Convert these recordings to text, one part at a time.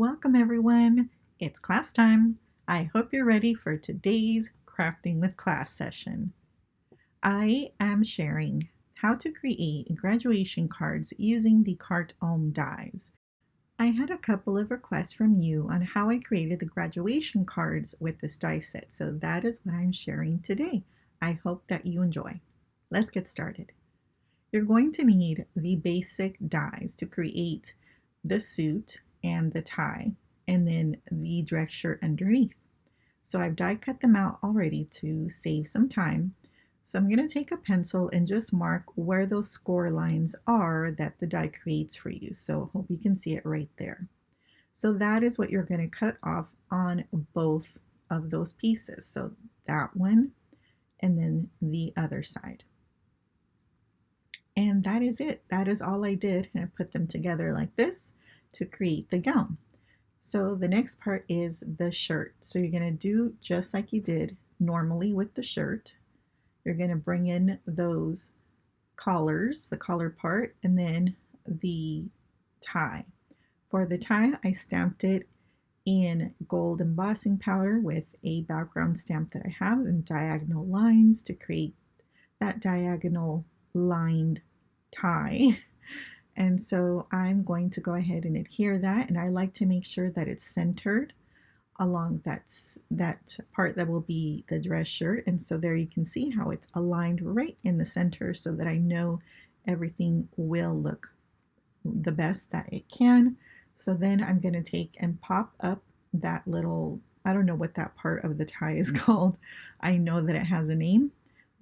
Welcome everyone. It's class time. I hope you're ready for today's Crafting with Class session. I am sharing how to create graduation cards using the Carte Homme dies. I had a couple of requests from you on how I created the graduation cards with this die set, so that is what I'm sharing today. I hope that you enjoy. Let's get started. You're going to need the basic dies to create the suit and the tie, and then the dress shirt underneath. So I've die cut them out already to save some time. So I'm going to take a pencil and just mark where those score lines are that the die creates for you. So I hope you can see it right there. So that is what you're going to cut off on both of those pieces. So that one and then the other side. And that is it. That is all I did. And I put them together like this to create the gown. So the next part is the shirt. So you're going to do just like you did normally with the shirt. You're going to bring in those collars, the collar part, and then the tie. For the tie, I stamped it in gold embossing powder with a background stamp that I have in diagonal lines to create that diagonal lined tie. And so I'm going to go ahead and adhere that, and I like to make sure that it's centered along that part that will be the dress shirt. And so there you can see how it's aligned right in the center so that I know everything will look the best that it can. So then I'm going to take and pop up that little, I don't know what that part of the tie is called. I know that it has a name,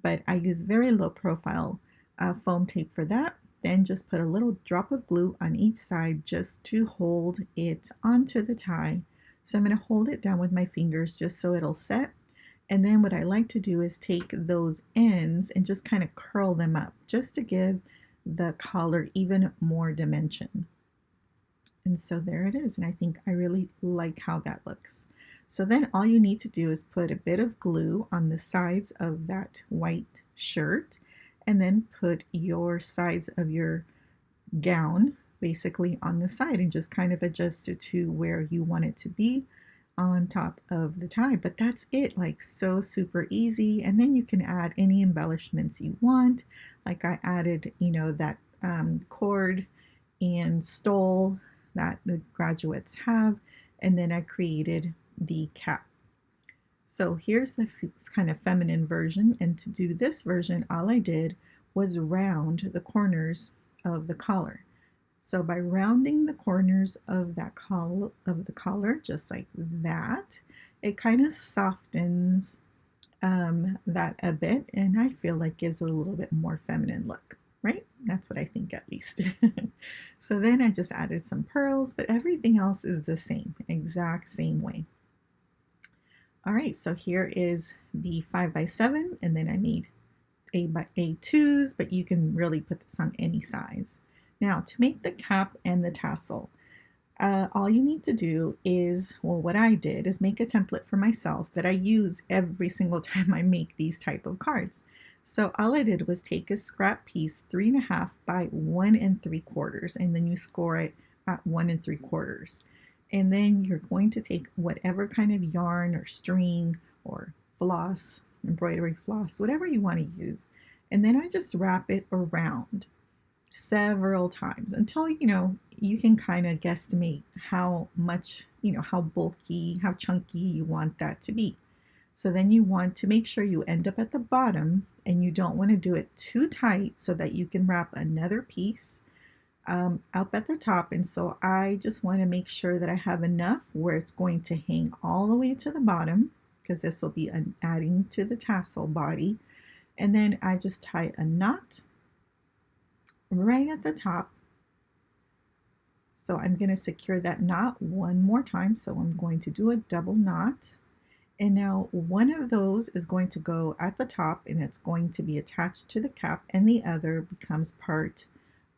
but I use very low profile foam tape for that. Then just put a little drop of glue on each side just to hold it onto the tie. So I'm going to hold it down with my fingers just so it'll set. And then what I like to do is take those ends and just kind of curl them up just to give the collar even more dimension. And so there it is. And I think I really like how that looks. So then all you need to do is put a bit of glue on the sides of that white shirt, and then put your sides of your gown basically on the side and just kind of adjust it to where you want it to be on top of the tie. But that's it, like so super easy. And then you can add any embellishments you want. Like I added, that cord and stole that the graduates have. And then I created the cap. So here's the kind of feminine version, and to do this version, all I did was round the corners of the collar. So by rounding the corners of that collar, just like that, it kind of softens that a bit, and I feel like gives it a little bit more feminine look, right? That's what I think at least. So then I just added some pearls, but everything else is the same, exact same way. All right, so here is the 5x7, and then I made A2s, but you can really put this on any size. Now, to make the cap and the tassel, all you need to do is, well, what I did is make a template for myself that I use every single time I make these type of cards. So all I did was take a scrap piece 3.5 by 1 3/4, and then you score it at 1 3/4. And then you're going to take whatever kind of yarn or string or floss, embroidery floss, whatever you want to use. And then I just wrap it around several times until, you can kind of guesstimate how much, how bulky, how chunky you want that to be. So then you want to make sure you end up at the bottom, and you don't want to do it too tight so that you can wrap another piece up at the top. And so I just want to make sure that I have enough where it's going to hang all the way to the bottom, because this will be adding to the tassel body. And then I just tie a knot right at the top. So I'm going to secure that knot one more time. So I'm going to do a double knot. And now one of those is going to go at the top, and it's going to be attached to the cap, and the other becomes part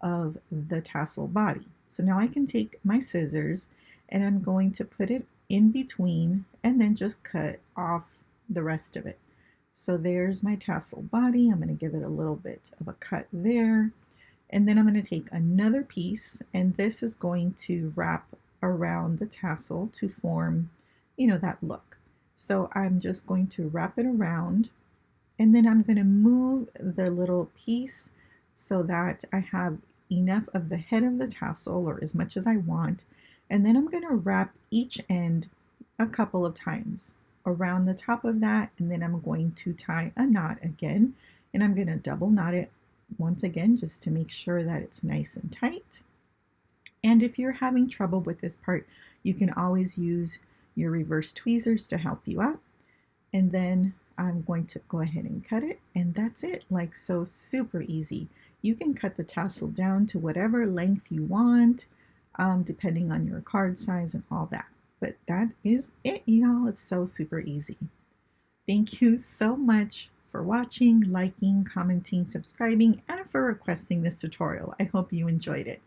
of the tassel body. So now I can take my scissors, and I'm going to put it in between and then just cut off the rest of it. So there's my tassel body. I'm going to give it a little bit of a cut there. And then I'm going to take another piece, and this is going to wrap around the tassel to form, you know, that look. So I'm just going to wrap it around, and then I'm going to move the little piece so that I have enough of the head of the tassel, or as much as I want. And then I'm going to wrap each end a couple of times around the top of that, and then I'm going to tie a knot again, and I'm going to double knot it once again just to make sure that it's nice and tight. And if you're having trouble with this part, you can always use your reverse tweezers to help you out. And then I'm going to go ahead and cut it, and that's it. Like so, super easy. You can cut the tassel down to whatever length you want, depending on your card size and all that. But that is it, y'all. It's so super easy. Thank you so much for watching, liking, commenting, subscribing, and for requesting this tutorial. I hope you enjoyed it.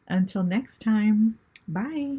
Until next time, bye.